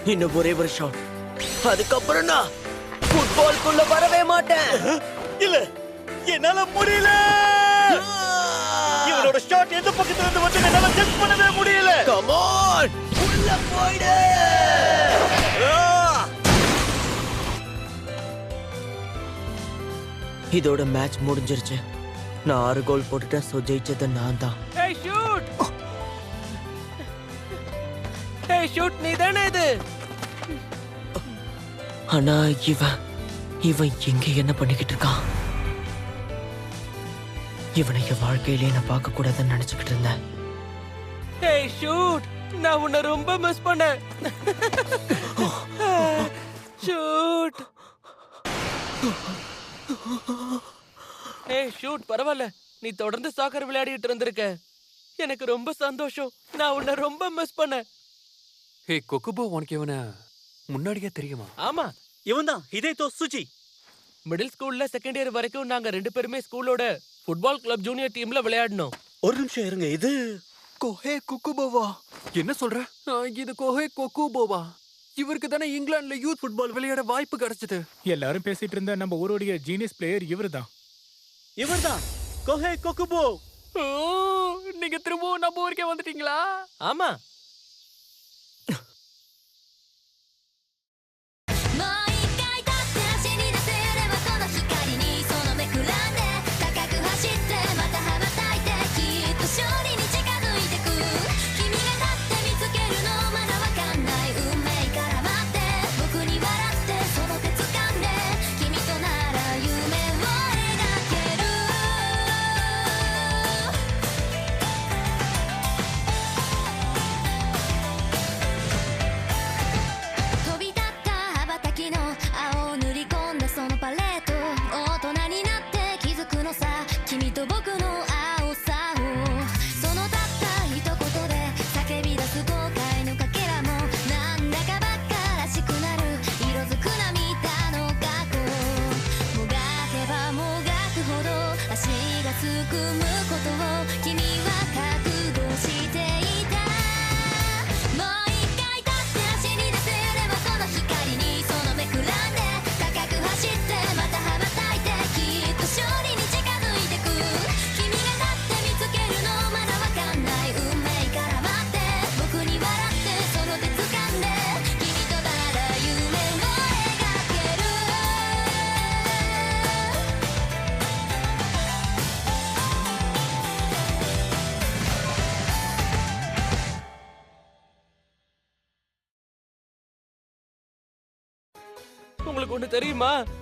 இன்னும் ஒரே ஒரு ஷாட், அதுக்கப்புறம் நான் ஃபுட்பால்குள்ள வரவே மாட்டேன். இல்ல, என்னால முடியல. இவனோட ஷாட் எந்த பக்கத்துல இருந்து வந்து என்னால ஜட்ஜ் பண்ணவே முடியல. கம் ஆன், உள்ள போயிடு. இதோட மேட்ச் முடிஞ்சிருச்சு. நான் 6 கோல் போட்டுட்டேன். சோ ஜெயிச்சது நான் தான். ஏய் ஷூட், ஏய் ஷூட், நீ தானே இது? ஆனா இவன் எங்க என்ன பண்ணிக்கிட்டு இருக்கான்? இவனை என் வாழ்க்கையிலே நான் பார்க்க கூடாதுன்னு நினைச்சுக்கிட்டு இருந்தேன். ஏய் ஷூட், நான் உன்னை ரொம்ப மிஸ் பண்ணேன். ஷூட். ஏய் ஷூட், பரவாயில்ல, நீ தொடர்ந்து சாக்கர் விளையாடிட்டு இருந்திருக்க. எனக்கு ரொம்ப சந்தோஷம். நான் உன்னை ரொம்ப மிஸ் பண்ணேன். ஹே கொக்குபோ, உனக்கு இவனை முன்னாடியே தெரியுமா? ஆமா, இவன்தான் ஹிதேதோ சுஜி. மிடில் ஸ்கூல்ல செகண்ட் இயர் வரைக்கும் நாங்க 2 பேருமே ஸ்கூலோட ஃபுட்பால் கிளப் ஜூனியர் டீம்ல விளையாடணும். ஒரு நிமிஷம் இருங்க, இது கோஹே கொக்குபோவா? என்ன சொல்ற? இது கோஹே கொக்குபோவா? இவருக்கு தானே இங்கிலாந்துல யூத் ஃபுட்பால் விளையாட வாய்ப்பு கிடைச்சது. எல்லாரும் பேசிட்டு இருந்த நம்ம ஊருடைய ஜீனியஸ் பிளேயர் இவர்தான். இவர்தான் கோஹே கொக்குபோ. ஓ, நீங்க திரும்பவும் நம்ம ஊருக்கே வந்துட்டீங்களா? ஆமா.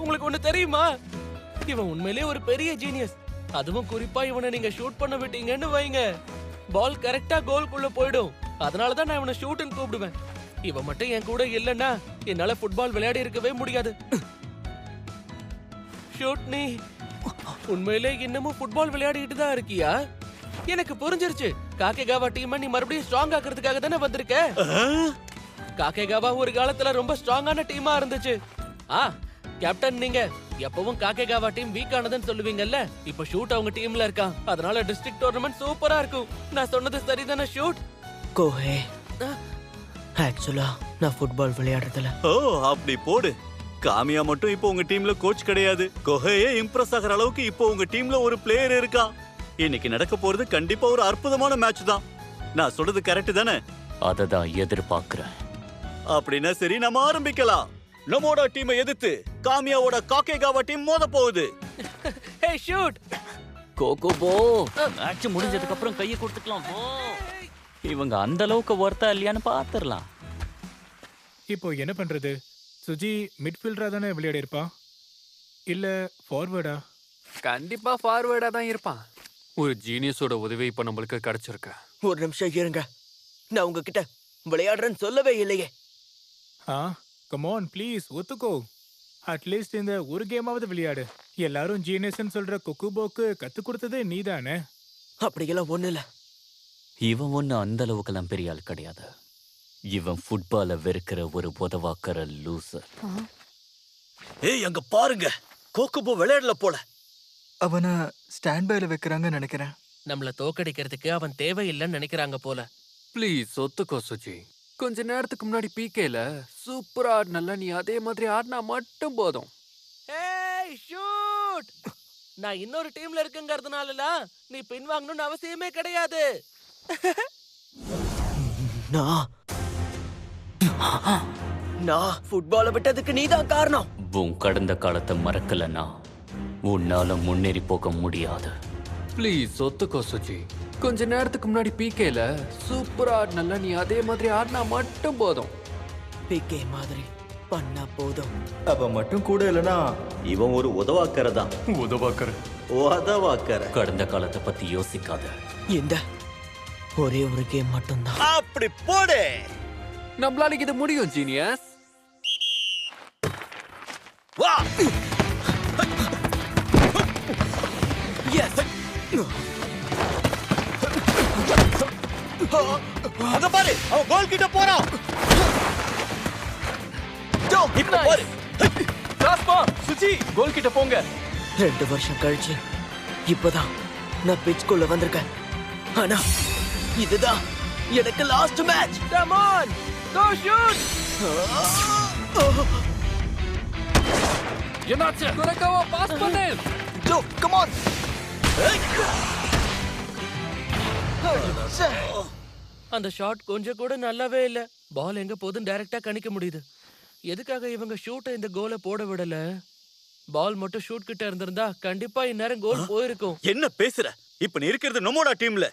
உங்களுக்கு ஒண்ணு தெரியுமா? இவன் உண்மையிலேயே ஒரு பெரிய ஜீனியஸ். அதுவும் குறிப்பா இவனை நீங்க ஷூட் பண்ண விட்டீங்கன்னு வைங்க, பால் கரெக்டா கோல்குள்ள போயிடும். அதனாலதான் நான் இவனை ஷூட்னு கூப்பிடுவேன். இவன் மட்டும் என் கூட இல்லன்னா என்னால ஃபுட்பால் விளையாடி இருக்கவே முடியாது. ஷூட், நீ உண்மையிலே இன்னமும் ஃபுட்பால் விளையாடிட்டு தான் இருக்கியா? எனக்கு புரிஞ்சிருச்சு. காக்கேகாவா டீமை நீ மறுபடியும் ஸ்ட்ராங் ஆக்குறதுக்காக தானே வந்திருக்க. காக்கேகாவா ஒரு காலத்துல ரொம்ப ஸ்ட்ராங்கான டீமா இருந்துச்சு. கேப்டன், நீங்க எப்பவும் காக்கேகாவா டீம் வீக் ஆனதுன்னு சொல்லுவீங்கல்ல. இப்ப ஷூட் அவங்க டீம்ல இருக்கான். அதனால டிஸ்ட்ரிக்ட் டோர்னமெண்ட் சூப்பரா இருக்கும். நான் சொன்னது சரிதானே ஷூட்? கோஹே, ஆக்சுவலா நான் ஃபுட்பால் விளையாடுறதுல. ஓ, அப்படி போடு. காமியா மட்டும் இப்போ உங்க டீம்ல கோச் கிடையாது. கோஹையே இம்ப்ரெஸ் ஆகிற அளவுக்கு இப்போ உங்க டீம்ல ஒரு பிளேயர் இருக்கான். இன்னைக்கு நடக்க போறது கண்டிப்பா ஒரு அற்புதமான மேட்ச் தான். நான் சொல்றது கரெக்ட் தானே? அததான் எதிர்பார்க்கிறேன். அப்படின்னா சரி, நம்ம ஆரம்பிக்கலாம். நம்மோட டீமை எதிர்த்து காமியாவோட காக்கேகாவா டீம் மோத போகுது. ஹே ஷூட். கோகோபோ, மேட்ச் முடிஞ்சதுக்கு அப்புறம் கையை கொடுத்துக்கலாம். இவங்க அந்த அளவுக்கு வர்த்தா இல்லையான்னு பாத்துறலாம். இப்போ என்ன பண்றது? சுஜி மிட்ஃபீல்டரா தானே விளையாடி இருப்பான், இல்ல ஃபார்வர்டா? கண்டிப்பா ஃபார்வர்டா தான் இருப்பான். ஒரு ஜீனியஸோட உதவி இப்ப நம்மளுக்கு கிடைச்சிருக்கு. ஒரு நிமிஷம் இருங்க, நான் உங்ககிட்ட விளையாடுறேன்னு சொல்லவே இல்லையே. கம் ஆன் ப்ளீஸ், ஒத்துக்கோ. அட்லீஸ்ட் இந்த ஒரு கேமாவது விளையாடு. எல்லாரும் ஜீனியஸ்ன்னு சொல்ற கொக்குபோக்கு கத்து கொடுத்தது நீதானே? அப்படியெல்லாம் ஒண்ணு இல்ல. இவன் ஒண்ணு அந்த அளவுக்கெல்லாம் பெரிய ஆள் கிடையாது. இவன் ஃபுட்பால வெறுக்கிற ஒரு உதவாக்கிற லூசர். ஏய், அங்க பாருங்க, கோக்குபோ விளையாடல போல. அவனை ஸ்டாண்ட் பைல வைக்கிறாங்கன்னு நினைக்கிறேன். நம்மள தோக்கடிக்கிறதுக்கு அவன் தேவையில்லைன்னு நினைக்கிறாங்க போல. ப்ளீஸ் ஒத்துக்கோ சுஜி. கொஞ்ச நேரத்துக்கு முன்னாடி பிகேல சூப்பரா ஆடினல, நீ அதே மாதிரி ஆடினா மட்டும் போதும். ஏய் ஷூட்! நான் இன்னொரு டீம்ல இருக்குங்கிறதுனாலலாம் நீ பின்வாங்கணும்னு அவசியமே கிடையாது. நான் ஃபுட்பாலை விட்டதுக்கு நீதான் காரணம். உன் கடந்த காலத்தை மறக்கலன்னா உன்னால முன்னேறி போக முடியாது. ப்ளீஸ் ஒத்துக்கோ சுஜி. கொஞ்ச நேரத்துக்கு முன்னாடி பிகேல சூப்பரா ஆடினல, நீ அதே மாதிரி ஆடினா மட்டும் போதும். பிகே மாதிரி பண்ணா போதும். அவ மட்டும் கூட இல்லனா இவன் ஒரு உதவாக்கரை தான். உதவாக்கரை. கடந்த காலத்தை பத்தி யோசிக்காத. இந்த ஒரே ஒரு கேம் மட்டும்தான். அப்படி போடு. நம்மளால இது முடியும் ஜீனியஸ். வா. எஸ். அங்க பாரு, அவன் கோல் கிட்ட போறான். இப்ப பாரு. சுஜி கோல் கிட்ட போங்க. 2 வருஷம் கழிச்சு இப்பதான் நான் பிட்ச்குள்ள வந்திருக்கேன். ஆனா இதுதான் எனக்கு last match. Come on, go shoot! என்னாச்சு? குரக்காவா பாஸ் பண்ணு. ஜோ கம் ஆன். அந்த ஷாட் கொஞ்சம் கூட நல்லாவே இல்ல. பால் எங்க போகுதுன்னு டைரக்டா கணிக்க முடியுது. எதுக்காக இவங்க ஷூட்டை இந்த கோலை போட விடல? பால் மட்டும் ஷூட் கிட்ட இருந்திருந்தா கண்டிப்பா இந்நேரம் கோல் போயிருக்கும். என்ன பேசுற? இப்ப நீ இருக்கிறது நம்மோட டீம்ல.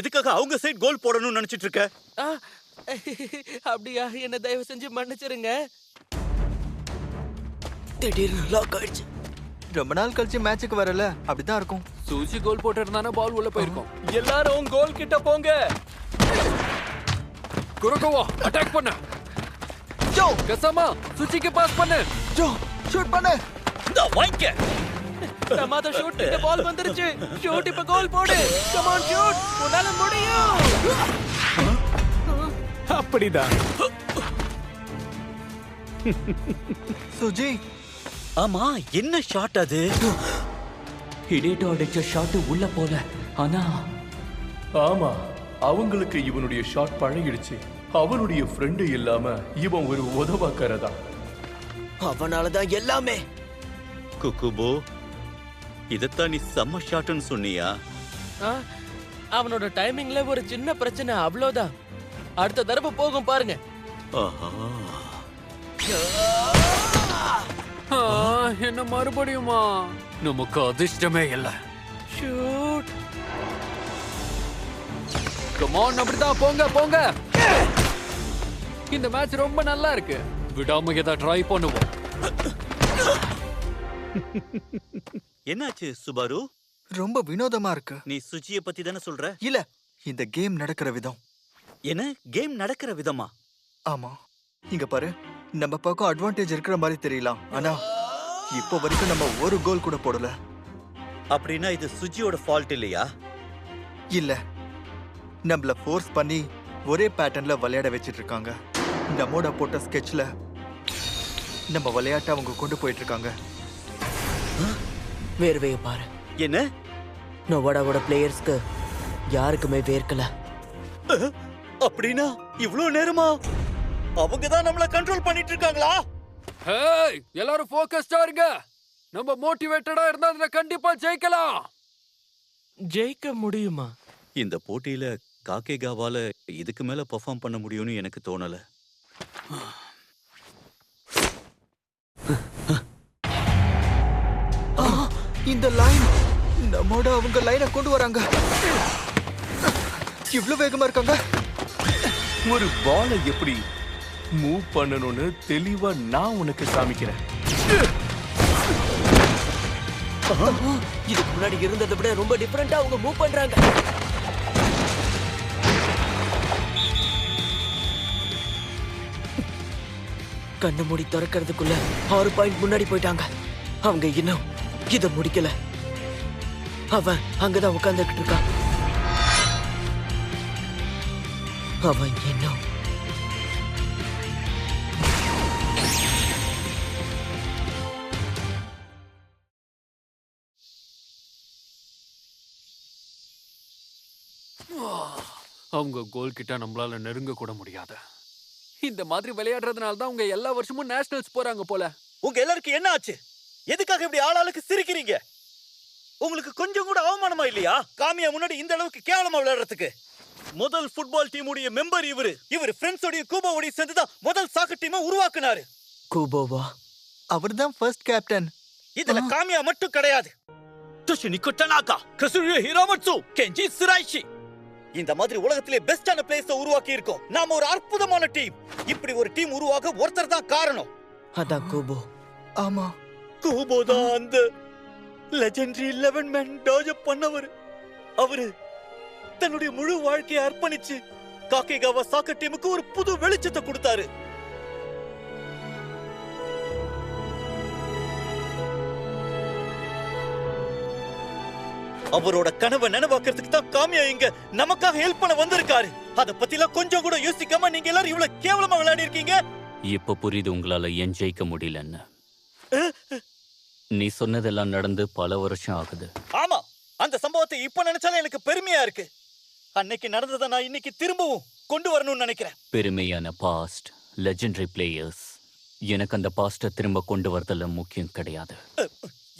எதுக்காக அவங்க சைடு கோல் போடணும்னு நினைச்சிட்டு இருக்க? ஆ, அப்படியா? என்ன தயவு செஞ்சு மன்னிச்சிருங்க. திடீர்னு லாக் ஆயிடுச்சு. ரொம்ப நாள் கழிச்சு மேட்சுக்கு வரல, அப்படிதான் இருக்கும். சுஜி கோல் போட்டிருந்தானா பால் உள்ள போயிருக்கும். எல்லாரும் கோல் கிட்ட போங்க. குரக்காவா அட்டாக் பண்ணு. ஜோ கசாமா சுஜிக்கு பாஸ் பண்ணு. ஜோ ஷூட் பண்ணு. வாங்கிக்க. பிரமாத ஷூட் கிட்ட பால் வந்துருச்சு. ஷூட் இப்ப கோல் போடு. கம் ஆன் ஷூட், உன்னால முடியும். அப்படிதான். சுஜி ஆமா, என்ன ஷாட் அது? ஹிடேட்டோ அடிச்ச ஷாட் உள்ள போல. ஆனா ஆமா, அவங்களுக்கு இவனுடைய ஷாட் பழகிடுச்சு. அவனுடைய ஃப்ரெண்டு இல்லாம இவன் ஒரு உதவாக்கரை தான். அவனாலதான் எல்லாமே. குக்குபோ, இதத்தான் நீ செம்ம ஷாட்னு சொன்னியா? ஆ, அவனோட டைமிங்ல ஒரு சின்ன பிரச்சனை, அவ்வளவுதான். அடுத்த தடவை போகும் பாருங்க. ஆஹா. என்ன மறுபடியுமா? நமக்கு அதிர்ஷ்டமே இல்ல. ஷூட். கம் ஆன், அப்படிதான் போங்க போங்க. இந்த மேட்ச் ரொம்ப நல்லா இருக்கு. விடாம ஏதா ட்ரை பண்ணுவோம். என்னாச்சு சுபாரு? ரொம்ப வினோதமா இருக்கு. நீ சுஜியை பத்தி தானே சொல்ற? இல்ல, இந்த கேம் நடக்கிற விதம். என்ன கேம் நடக்கிற விதமா? ஆமா, இங்க பாரு. நம்ம பக்கம் அட்வான்டேஜ் இருக்கிற மாதிரி தெரியலாம், ஆனா இப்போ வரைக்கும் நம்ம ஒரு கோல் கூட போடல. அப்படின்னா இது சுஜியோட ஃபால்ட் இல்லையா? இல்ல, நம்மள ஃபோர்ஸ் பண்ணி ஒரே பேட்டர்ன்ல விளையாட வச்சிட்டு இருக்காங்க. நம்மோட போட்ட ஸ்கெட்ச்ல நம்ம விளையாட்டை அவங்க கொண்டு போயிட்டு இருக்காங்க. வேர்வையை பாரு. என்ன? நோவாடாவோட பிளேயர்ஸ்க்கு யாருக்குமே வேர்க்கல. அப்படின்னா இவ்வளவு நேரமா அவங்க தான் நம்மள கண்ட்ரோல் பண்ணிட்டு இருக்காங்களா? ஹேய், எல்லாரும் ஃபோக்கஸ்டா இருங்க. நம்ம மோட்டிவேட்டடா இருந்தா அதுல கண்டிப்பா ஜெயிக்கலாம். ஜெயிக்க முடியுமா? இந்த போட்டியில காக்கேகாவால இதுக்கு மேல பெர்ஃபார்ம் பண்ண முடியும்னு எனக்கு தோணல. இந்த லைன் நம்மோட அவங்க லைனை கொண்டு வராங்க. இவ்வளவு வேகமா இருக்காங்க. ஒரு பாலை எப்படி மூவ் பண்ணணும்னு தெளிவா நான் உனக்கு காமிக்கிறேன். இதுக்கு முன்னாடி இருந்ததை விட ரொம்ப டிஃபரெண்டா அவங்க மூவ் பண்றாங்க. கண்ணு மூடி திறக்கிறதுக்குள்ள 6 பாயிண்ட் முன்னாடி போயிட்டாங்க. அவங்க இன்னும் இத முடிக்கல. அவன் அங்கதான் உட்கார்ந்துகிட்டு இருக்கான். அவன் இன்னும் அவங்க கோல் கிட்ட நம்மளால நெருங்க கூட முடியாது. இந்த மாதிரி விளையாடுறதுனால தான் உங்க எல்லா வருஷமும் நேஷனல்ஸ் போறாங்க போல. உங்க எல்லாருக்கும் என்ன ஆச்சு? எதுக்காக இப்படி ஆளாளுக்கு சிரிக்கிறீங்க? உங்களுக்கு கொஞ்சம் கூட அவமானமா இல்லையா? காமியா முன்னாடி இந்த அளவுக்கு கேவலமா விளையாடுறதுக்கு. முதல் ஃபுட்பால் டீமுடைய மெம்பர் இவரு ஃப்ரெண்ட்ஸோட கூபோவோட சேர்ந்து தான் முதல் சாக்கர் டீமை உருவாக்குனாரு. கூபோவா? அவர்தான் ஃபர்ஸ்ட் கேப்டன். இதுல காமியா மட்டும் கிடையாது. டோஷினிகோ டனாகா, கசுருயோ ஹிராமட்சு, கெஞ்சி சிராய்ஷி, இந்த மாதிரி உலகத்திலே பெஸ்டான பிளேயர்ஸை உருவாக்கி இருக்கோம். நாம ஒரு அற்புதமான டீம். இப்படி ஒரு டீம் உருவாக ஒருத்தர் தான் காரணம். அதான் கூபோ. ஆமா, கூபோ தான் அந்த லெஜெண்டரி 11 மேன் டாஜ் பண்ணவர். அவரு தன்னுடைய முழு வாழ்க்கையை அர்ப்பணிச்சு காக்கேகாவா சாக்கர் டீமுக்கு ஒரு புது வெளிச்சத்தை கொடுத்தாரு. அவரோட கனவை நினைவாக்கிறதுக்கு தான் காமியா இங்க நமக்காக ஹெல்ப் பண்ண வந்திருக்காரு. அத பத்திலாம் கொஞ்சம் கூட யோசிக்காம நீங்க எல்லாரும் இவ்வளவு கேவலமா விளையாடி இருக்கீங்க. இப்ப புரியுது உங்களால ஏன் ஜெயிக்க முடியலன்னு. நீ சொன்னதெல்லாம் நடந்து பல வருஷம் ஆகுது. ஆமா, அந்த சம்பவத்தை இப்ப நினைச்சாலும் எனக்கு பெருமையா இருக்கு. அன்னைக்கு நடந்ததை நான் இன்னைக்கு திரும்பவும் கொண்டு வரணும்னு நினைக்கிறேன். பெருமையான பாஸ்ட், லெஜெண்டரி பிளேயர்ஸ். எனக்கு அந்த பாஸ்ட திரும்ப கொண்டு வரதுல முக்கியம் கிடையாது.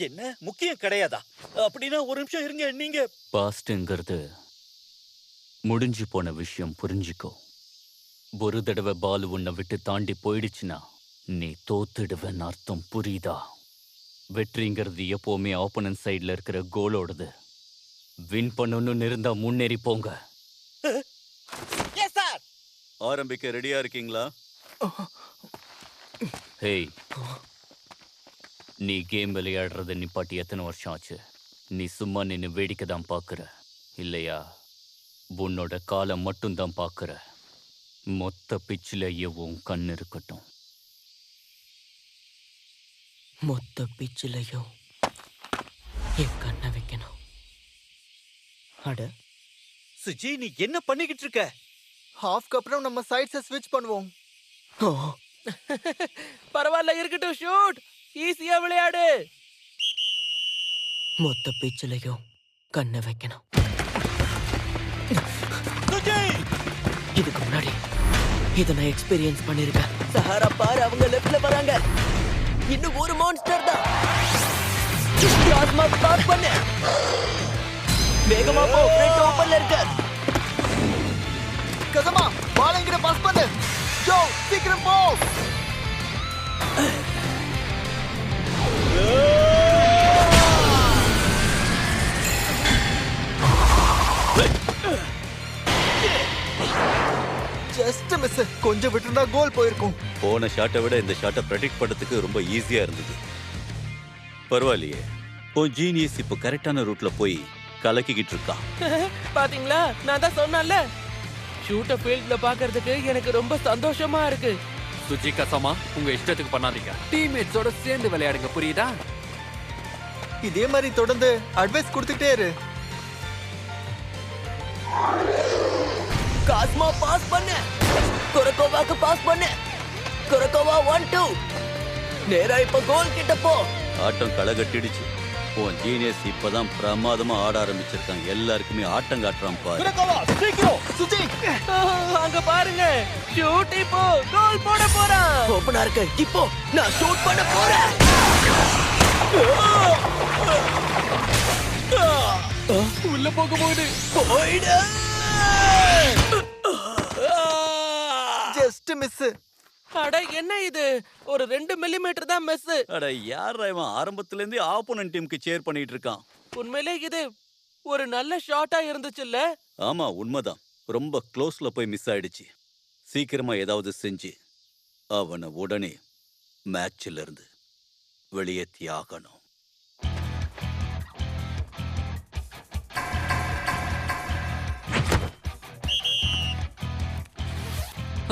என்ன முக்கியம் கிடையாதா? அப்படின்னா ஒரு நிமிஷம் இருங்க. நீங்க பாஸ்ட்ங்கிறது முடிஞ்சு போன விஷயம், புரிஞ்சுக்கோ. ஒரு தடவை பால் உன்னை விட்டு தாண்டி போயிடுச்சுன்னா நீ தோத்துடுவேன்னு அர்த்தம், புரியுதா? வெற்றிங்கிறது எப்பவுமே ஆப்போனன்ட் சைட்ல இருக்கிற கோலோடது. வின் பண்ணணும்னு இருந்தா முன்னேறி போங்க. ஆரம்பிக்க ரெடியா இருக்கீங்களா? ஹேய், நீ கேம் விளையாடுறத நிப்பாட்டி எத்தனை வருஷம் ஆச்சு? நீ சும்மா நின்று வேடிக்கை தான் பார்க்குற இல்லையா? உன்னோட காலை மட்டும்தான் பார்க்குற. மொத்த பிச்சிலேயே உன் கண் இருக்கட்டும். மொத்த பிச்சிலையும் என் கண்ணை வைக்கணும். அட சுஜி, நீ என்ன பண்ணிக்கிட்டு இருக்க? ஹாஃப்க்கு அப்புறம் நம்ம சைட்ஸை ஸ்விட்ச் பண்ணுவோம். ஓ, பரவாயில்ல, இருக்கட்டும். ஷூட், ஈஸியா விளையாடு. மொத்த பிச்சிலையும் கண்ணை வைக்கணும். சுஜி, இதுக்கு முன்னாடி இதை நான் எக்ஸ்பீரியன்ஸ் பண்ணிருக்கேன். சஹாரா பாரு, அவங்க லெஃப்ட்ல வராங்க. இன்னும் ஒரு மான்ஸ்டர் தான். பிளாஸ்மா பாஸ் பண்ணு. வேகமா போ, ஃப்ரண்ட் ஓபன்ல இருக்கு. கசமா, பால் எங்கிட்ட பாஸ் பண்ணு. ஜோ, சீக்கிரம் போ. Just miss. கொஞ்சம் விட்டுருந்தா கோல் போயிருக்கும். போன ஷாட்டை விட இந்த ஷாட்டை ப்ரெடிக்ட் பண்றதுக்கு ரொம்ப ஈஸியா இருந்தது. பரவாயில்லையே, உன் ஜீனியஸ் இப்போ கரெக்டான ரூட்ல போய் கலக்கிக்கிட்டு இருக்கான். பாத்தீங்களா, நான் தான் சொன்னேன்ல. ஷூட்ட ஃபீல்ட்ல பாக்குறதுக்கு எனக்கு ரொம்ப சந்தோஷமா இருக்கு. சுஜி கசமா, உங்க இஷ்டத்துக்கு பண்ணாதீங்க. டீம்மேட்ஸோட சேர்ந்து விளையாடுங்க, புரியுதா? இதே மாதிரி தொடர்ந்து அட்வைஸ் கொடுத்துட்டே இரு. காஸ்மா பாஸ் பண்ணு. குரக்கோவாக்கு பாஸ் பண்ணு. குரக்கோவா 1-2. நேரா இப்ப கோல் கிட்ட போ. ஆட்டம் களை கட்டிடுச்சு. உன் ஜீனியஸ் இப்பதான் பிரமாதமா ஆட ஆரம்பிச்சிருக்கான். எல்லாருக்குமே ஆட்டம் காட்டுறான் பாரு. சுஜி, அங்க பாருங்க, ஷூட் இப்போ கோல் போட போறான். ஓபனா இருக்கு. இப்போ நான் ஷூட் பண்ண போறேன். உள்ள போக போகுது. போயிடு. Just miss. அட, என்ன இது? ஒரு 2 மில்லிமீட்டர் தான் மிஸ். அட யாரா இவன்? ஆரம்பத்துல இருந்தே ஆப்போனன்ட் டீமுக்கு சேர் பண்ணிட்டு இருக்கான். உண்மையிலே இது ஒரு நல்ல ஷாட்டா இருந்துச்சுல்ல? ஆமா, உண்மைதான். ரொம்ப க்ளோஸ்ல போய் மிஸ் ஆயிடுச்சு. சீக்கிரமா ஏதாவது செஞ்சு அவனை உடனே மேட்ச்ல இருந்து வெளியேற்றி ஆகணும்.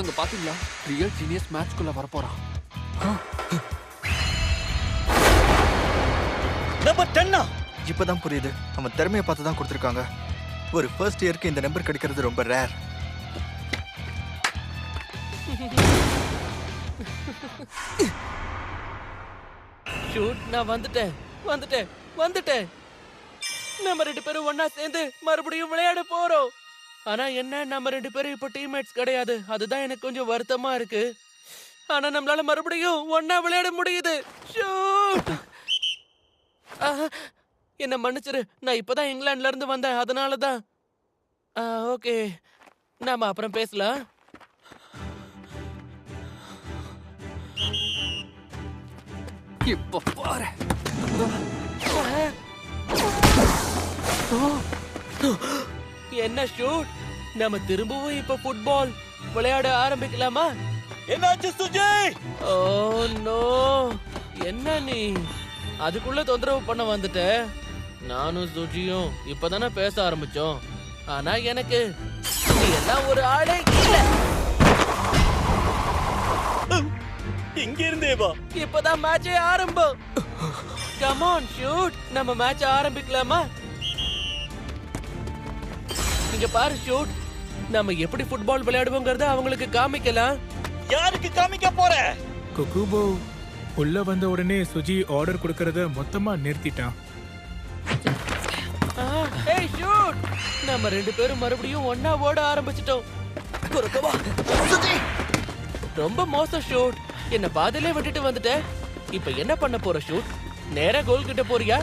அங்க பாத்தீங்களா, ரியல் ஜீனியஸ் மேட்ச்க்குள்ள வரப்போறான். நம்பர் 10. இப்பதான் புரியுது, அவன் திறமையை பார்த்து தான் கொடுத்துருக்காங்க. ஒரு ஃபர்ஸ்ட் இயருக்கு இந்த நம்பர் கிடைக்கிறது ரொம்ப ரேர். ஷூட், நான் வந்துட்டேன். நம்ம 2 பேரும் ஒண்ணா சேர்ந்து மறுபடியும் விளையாட போறோம். ஆனா என்ன, நம்ம 2 பேரும் இப்ப டீம்மேட்ஸ் கிடையாது. அதுதான் எனக்கு கொஞ்சம் வருத்தமா இருக்கு. ஆனா நம்மளால மறுபடியும் ஒண்ணா விளையாட முடியுது. ஷூட்! என்ன மன்னிச்சிரு, நான் இப்பதான் இங்கிலாந்துல இருந்து வந்தேன், அதனாலதான். ஓகே, நாம அப்புறம் பேசலாம். இப்ப பாரு. என்ன ஷூட், நம்ம திரும்பவும் இப்ப ஃபுட்பால் விளையாட ஆரம்பிக்கலாமா? என்னாச்சு சுஜி? ஓ நோ, என்ன நீ அதுக்குள்ள தொந்தரவு பண்ண வந்துட்ட? நானும் சுஜியும் இப்பதானே பேச ஆரம்பிச்சோம். ஆனா எனக்கு நீ எல்லாம் ஒரு ஆளே இல்ல. இங்க இருந்தே வா. இப்பதான் மேட்சே ஆரம்பம். கம் ஆன் ஷூட், நம்ம மேட்ச் ஆரம்பிக்கலாமா? இங்க பாரு ஷூட், நம்ம எப்படி ஃபுட்பால் விளையாடுவோங்கறத அவங்களுக்கு காமிக்கலாம். யாருக்கு காமிக்க போற? குக்குபோ உள்ள வந்த உடனே சுஜி ஆர்டர் கொடுக்கறத மொத்தமா நிறுத்திட்டான். ஏய் ஷூட், நம்ம 2 பேரும் மறுபடியும் ஒண்ணா ஓட ஆரம்பிச்சிட்டோம். குறுக்கவா சுஜி. ரொம்ப மோசம் ஷூட், என்ன பாதியிலே விட்டுட்டு வந்துட்ட. இப்ப என்ன பண்ண போற ஷூட்? நேரா கோல் கிட்ட போறியா?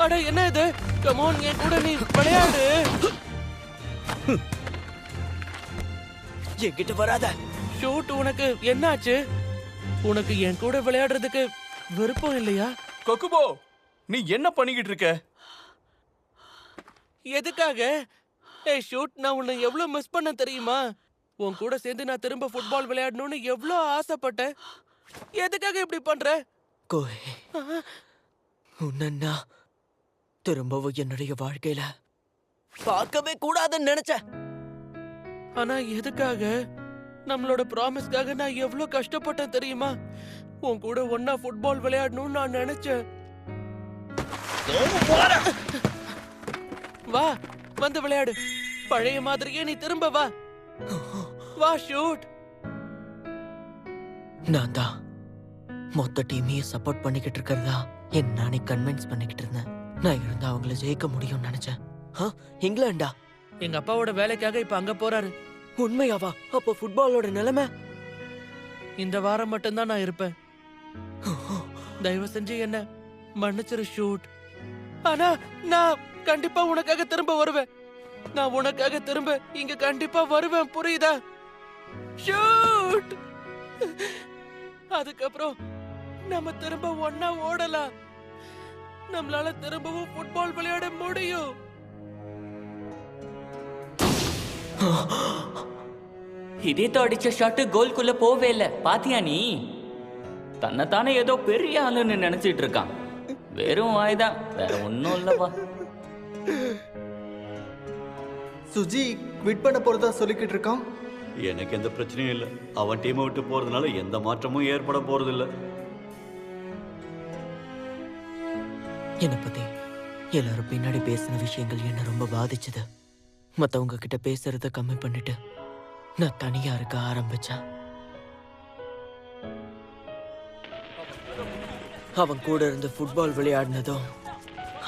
அட என்ன இது? கம் ஆன், என் கூட நீ விளையாடு. என்கிட்ட வராத. ஷூட், உனக்கு என்னாச்சு? உனக்கு என் கூட விளையாடுறதுக்கு விருப்பம் இல்லையா? கொக்குபோ, நீ என்ன பண்ணிக்கிட்டு இருக்க? எதுக்காக? ஏய் ஷூட், நான் உன்னை எவ்வளவு மிஸ் பண்ண தெரியுமா? உன் கூட சேர்ந்து நான் திரும்ப ஃபுட்பால் விளையாடணும்னு எவ்வளவு ஆசைப்பட்டேன். எதுக்காக இப்படி பண்ற? கோஹே, உன்ன திரும்பவும் என்னுடைய வாழ்க்கையில பார்க்கவே கூடாதுன்னு நினைச்சேன். ஆனா எதுக்காக? நம்மளோட ப்ராமிஸ்க்காக நான் எவ்வளவு கஷ்டப்பட்டேன் தெரியுமா? உன் கூட ஒண்ணா ஃபுட்பால் விளையாடணும்னு நான் நினைச்சேன். வா, வந்து விளையாடு. பழைய மாதிரியே நீ திரும்ப வா. வா ஷூட். நான் தான் மொத்த டீமையும் சப்போர்ட் பண்ணிக்கிட்டு இருக்கிறதா என்ன நானே கன்வின்ஸ் பண்ணிக்கிட்டு இருந்தேன். நான் இருந்தா அவங்கள ஜெயிக்க முடியும்னு நினைச்சேன். இங்கிலாண்டா? எங்க அப்பாவோட வேலைக்காக இப்ப அங்க போறாரு. உண்மையாவா? அப்போ ஃபுட்பாலோட நிலைமை? இந்த வாரம் மட்டும்தான் நான் இருப்பேன். தயவு செஞ்சு என்ன மன்னிச்சிரு ஷூட். ஆனா நான் கண்டிப்பா உனக்காக திரும்ப வருவேன். நான் உனக்காக திரும்ப இங்க கண்டிப்பா வருவேன், புரியுதா? ஷூட். அதுக்கப்புறம் நம்ம திரும்ப ஒண்ணா ஓடலாம். நம்மளால திரும்பவும் ஃபுட்பால் விளையாட முடியும். இதேதோ அடிச்ச ஷாட்டு கோல்குள்ள போவே இல்ல. பாத்தியா நீ? தன்னைத்தானே ஏதோ பெரிய ஆளுன்னு நினைச்சிட்டு இருக்கான். வெறும் வாய்தான், வேற ஒன்னும் இல்லவா. சுஜி குவிட் பண்ண போறதா சொல்லிக்கிட்டு இருக்கான். எனக்கு எந்த பிரச்சனையும் இல்லை. அவன் டீமை விட்டு போறதுனால எந்த மாற்றமும் ஏற்பட போறது இல்ல. என்னை பத்தி எல்லாரும் பின்னாடி பேசின விஷயங்கள் என்ன ரொம்ப பாதிச்சது. மத்தவங்க கிட்ட பேசுறத கம்மி பண்ணிட்டு நான் தனியா இருக்க ஆரம்பிச்சேன். அவன் கூட இருந்து ஃபுட்பால் விளையாடினதும்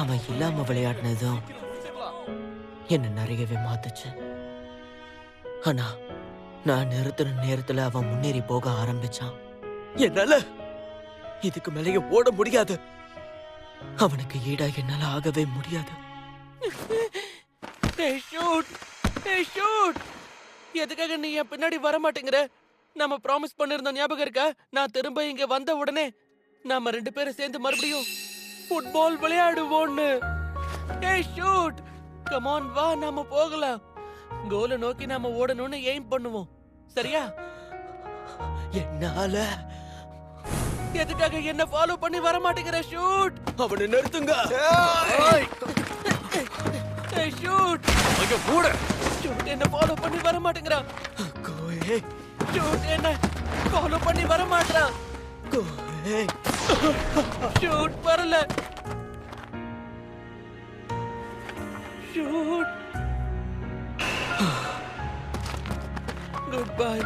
அவன் இல்லாம விளையாடினதும் என்ன நிறையவே மாத்துச்சு. ஆனா நான் நிறுத்தின நேரத்துல அவன் முன்னேறி போக ஆரம்பிச்சான். என்னால இதுக்கு மேலேயே ஓட முடியாது. அவனுக்கு ஈடா என்னால ஆகவே முடியாது. எதுக்காக நீ என் பின்னாடி வர மாட்டேங்கிற? நாம ப்ராமிஸ் பண்ணிருந்தோம், ஞாபகம் இருக்கா? நான் திரும்ப இங்க வந்த உடனே நாம 2 பேரும் சேர்ந்து மறுபடியும் ஃபுட்பால் விளையாடுவோம்னு. ஏய் ஷூட், கம் ஆன், வா, நாம போகலாம். கோலை நோக்கி நாம ஓடணும்னு எய்ம் பண்ணுவோம், சரியா? என்னால எதுக்காக என்ன ஃபாலோ பண்ணி வர மாட்டேங்கிற ஷூட்? அவனை நிறுத்துங்க. ஏய் ஷூட், அங்க கூட ஷூட் என்ன ஃபாலோ பண்ணி வர மாட்டேங்கிறான். கோயே, ஷூட் என்ன ஃபாலோ பண்ணி வர மாட்டறான். கோயே, ஷூட் வரல. Shoot. Good bye.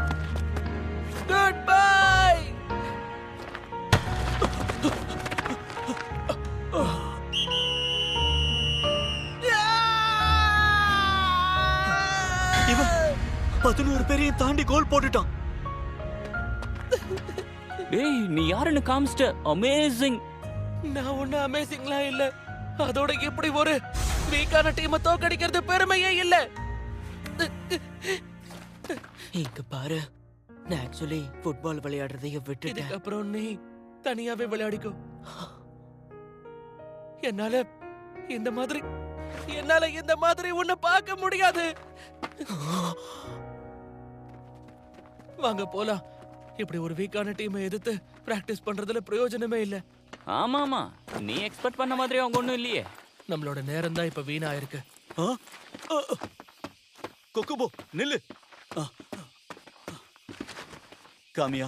Good bye. Yeah! 11 பேரையும் தாண்டி கோல் போட்டுட்டான். ஏய் நீ யாருன்னு காமிச்சிட்ட. அமேசிங். நான் ஒண்ணு அமேசிங்லாம் இல்ல. அதோட இப்படி ஒரு வீக்கான டீமை தோக்கடிக்கிறது பெருமையே இல்ல. இங்க பாரு, நான் ஆக்சுவலி ஃபுட்பால் விளையாடுறதைய விட்டுட்டேன். இதுக்கப்புறம் நீ தனியாவே விளையாடிக்கோ. என்னால இந்த மாதிரி உன்னை பார்க்க முடியாது. வாங்க போலாம். இப்படி ஒரு வீக்கான டீமை எதிர்த்து பிராக்டிஸ் பண்றதுல பிரயோஜனமே இல்ல. ஆமாமா, நீ எக்ஸ்பெக்ட் பண்ண மாதிரி அவங்க ஒண்ணும் இல்லையே. நம்மளோட நேரம் தான் இப்ப வீணா இருக்கு. கொக்குபோ நில்லு. காமியா,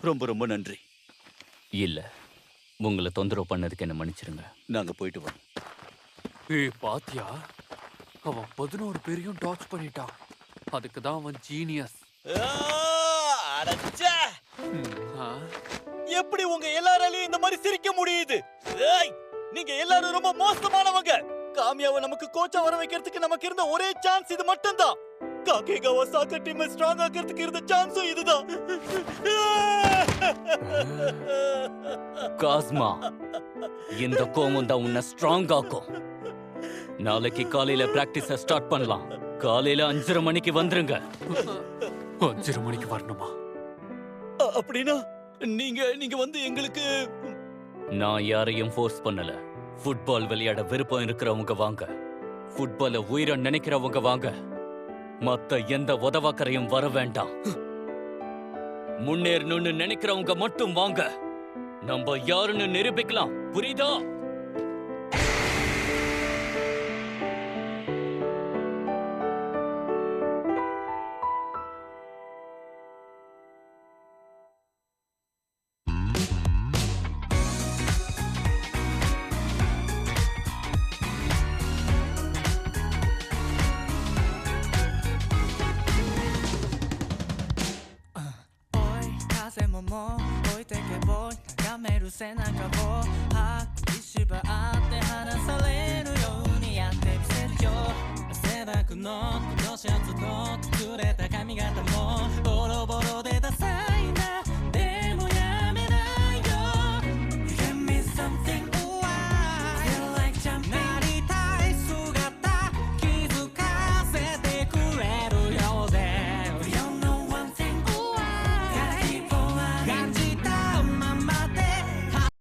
ரொம்ப ரொம்ப நன்றி. இல்ல, உங்களை தொந்தரவு பண்ணதுக்கு என்ன மன்னிச்சிருங்க. நாங்க போயிட்டு வரோம். ஏய் பாத்தியா, அவன் 11 பேரையும் டாச் பண்ணிட்டான். அதுக்கு தான் அவன் ஜீனியஸ். எப்படி உங்க எல்லாராலையும் இந்த மாதிரி சிரிக்க முடியுது? நீங்க எல்லாரும் ரொம்ப மோசமானவங்க. காமியாவை நமக்கு கோச்சா வர வைக்கிறதுக்கு நமக்கு இருந்த ஒரே சான்ஸ் இது மட்டும்தான். காகேகாவா சாக்கர் டீமை ஸ்ட்ராங் ஆக்கிறதுக்கு இருந்த சான்ஸும் இதுதான். காஸ்மா, இந்த கோவம் தான் உன்னை ஸ்ட்ராங் ஆக்கும். நாளைக்கு காலையில பிராக்டிஸ ஸ்டார்ட் பண்ணலாம். காலையில 5:30 மணிக்கு வந்துருங்க. 5:30 மணிக்கு வரணுமா? அப்படின்னா நீங்க வந்து எங்களுக்கு... நான் யாரையும் ஃபோர்ஸ் பண்ணல. ஃபுட்பால் விளையாட விருப்பம் இருக்கிறவங்க வாங்க. ஃபுட்பால உயிரை நினைக்கிறவங்க வாங்க. மத்த எந்த உதவாக்கரையும் வர வேண்டாம். முன்னேறணும்னு நினைக்கிறவங்க மட்டும் வாங்க. நம்ம யாருன்னு நிரூபிக்கலாம். புரியுதா?背ももう置いてけぼ眺める背中を